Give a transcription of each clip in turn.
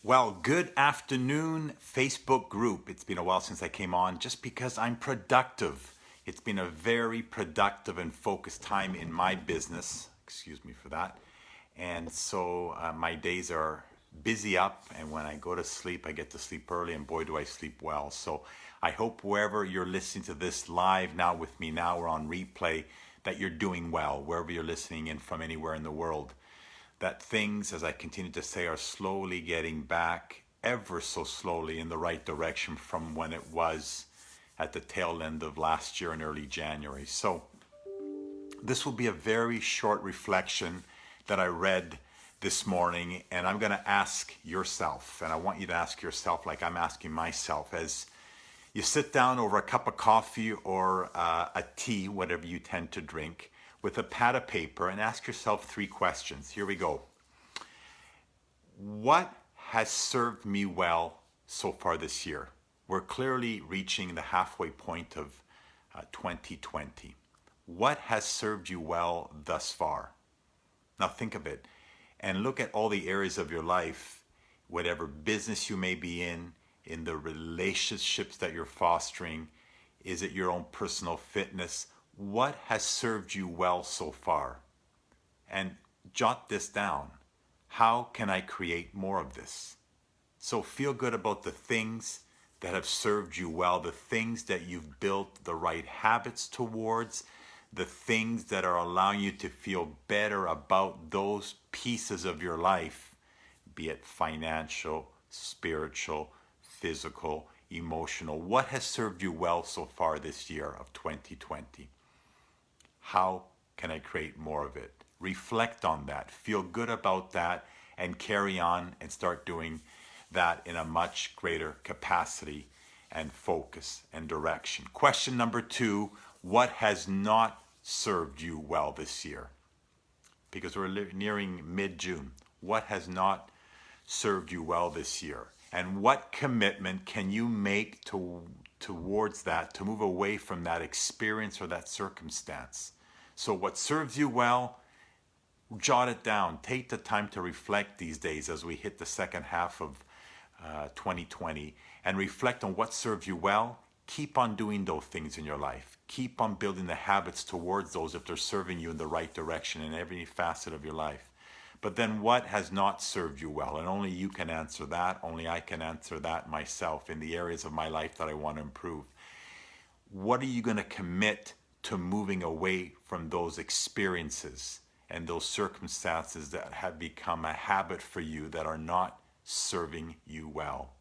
Well, good afternoon, Facebook group. It's been a while since I came on just because I'm productive. It's been a very productive and focused time in my business. Excuse me for that. And so my days are busy up, and when I go to sleep, I get to sleep early, and boy, do I sleep well. So I hope wherever you're listening to this live now with me now or on replay, that you're doing well, wherever you're listening in from anywhere in the world. That things, as I continue to say, are slowly getting back ever so slowly in the right direction from when it was at the tail end of last year in early January. So this will be a very short reflection that I read this morning, and I'm going to ask yourself, and I want you to ask yourself like I'm asking myself as you sit down over a cup of coffee or a tea, whatever you tend to drink, with a pad of paper, and ask yourself 3 questions. Here we go. What has served me well so far this year? We're clearly reaching the halfway point of 2020. What has served you well thus far? Now think of it and look at all the areas of your life, whatever business you may be in the relationships that you're fostering. Is it your own personal fitness? What has served you well so far? And jot this down. How can I create more of this? So feel good about the things that have served you well, the things that you've built the right habits towards, the things that are allowing you to feel better about those pieces of your life, be it financial, spiritual, physical, emotional. What has served you well so far this year of 2020? How can I create more of it? Reflect on that, feel good about that, and carry on and start doing that in a much greater capacity and focus and direction. Question number 2, what has not served you well this year? Because we're nearing mid-June. What has not served you well this year? And what commitment can you make towards that, to move away from that experience or that circumstance? So what serves you well, jot it down. Take the time to reflect these days as we hit the second half of 2020 and reflect on what serves you well. Keep on doing those things in your life. Keep on building the habits towards those if they're serving you in the right direction in every facet of your life. But then what has not served you well? And only you can answer that. Only I can answer that myself in the areas of my life that I want to improve. What are you going to commit to moving away from those experiences and those circumstances that have become a habit for you that are not serving you well?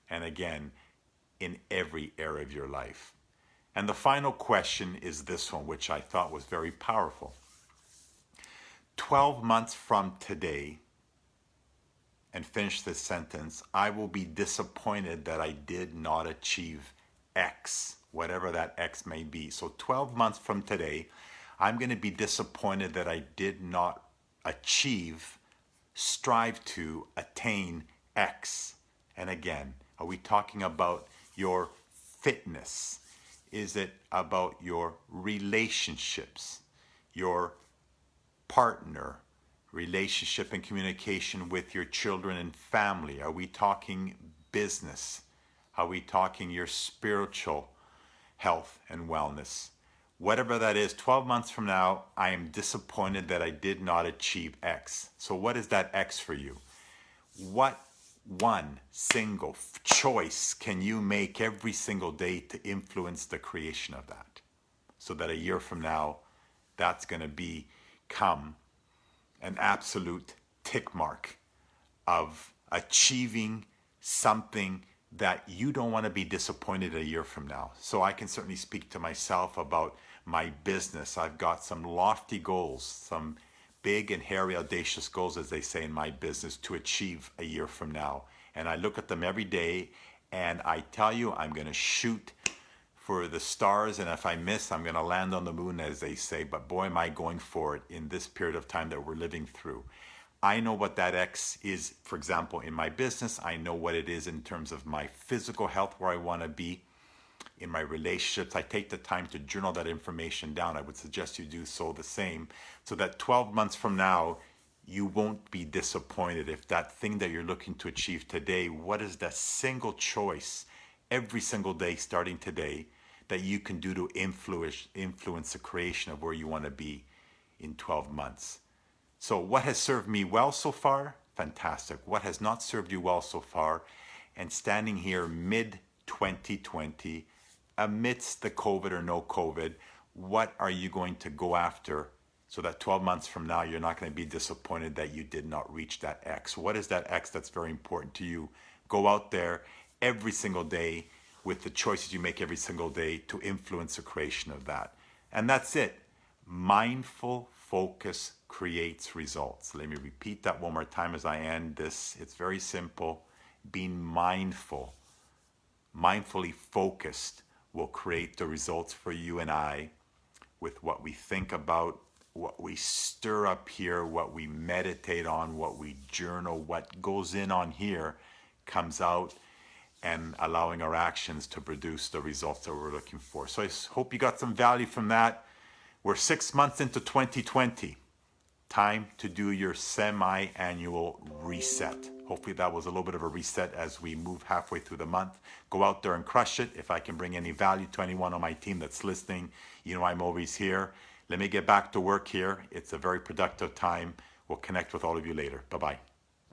And again, in every area of your life. And the final question is this one, which I thought was very powerful. 12 months from today, and finish this sentence, I will be disappointed that I did not achieve X, whatever that X may be. So 12 months from today, I'm going to be disappointed that I did not achieve, strive to attain X. And again, are we talking about your fitness? Is it about your relationships, your partner, relationship and communication with your children and family? Are we talking business? Are we talking your spiritual health and wellness? Whatever that is, 12 months from now, I am disappointed that I did not achieve X. So what is that X for you? What one single choice can you make every single day to influence the creation of that? So that a year from now, that's going to become an absolute tick mark of achieving something that you don't want to be disappointed a year from now. So I can certainly speak to myself about my business. I've got some lofty goals, some big and hairy, audacious goals, as they say in my business, to achieve a year from now. And I look at them every day, and I tell you, I'm going to shoot for the stars, and if I miss, I'm going to land on the moon, as they say. But boy, am I going for it in this period of time that we're living through. I know what that X is, for example, in my business. I know what it is in terms of my physical health, where I want to be. In my relationships, I take the time to journal that information down. I would suggest you do so the same, so that 12 months from now, you won't be disappointed if that thing that you're looking to achieve today, what is the single choice every single day starting today that you can do to influence the creation of where you want to be in 12 months. So what has served me well so far? Fantastic. What has not served you well so far? And standing here mid 2020, amidst the COVID or no COVID, what are you going to go after so that 12 months from now, you're not going to be disappointed that you did not reach that X? What is that X that's very important to you? Go out there every single day with the choices you make every single day to influence the creation of that. And that's it. Mindful focus creates results. Let me repeat that one more time as I end this. It's very simple. Being mindful, mindfully focused will create the results for you and I with what we think about, what we stir up here, what we meditate on, what we journal, what goes in on here comes out, and allowing our actions to produce the results that we're looking for. So I hope you got some value from that. We're 6 months into 2020. Time to do your semi-annual reset. Hopefully that was a little bit of a reset as we move halfway through the month. Go out there and crush it. If I can bring any value to anyone on my team that's listening, you know I'm always here. Let me get back to work here. It's a very productive time. We'll connect with all of you later. Bye-bye.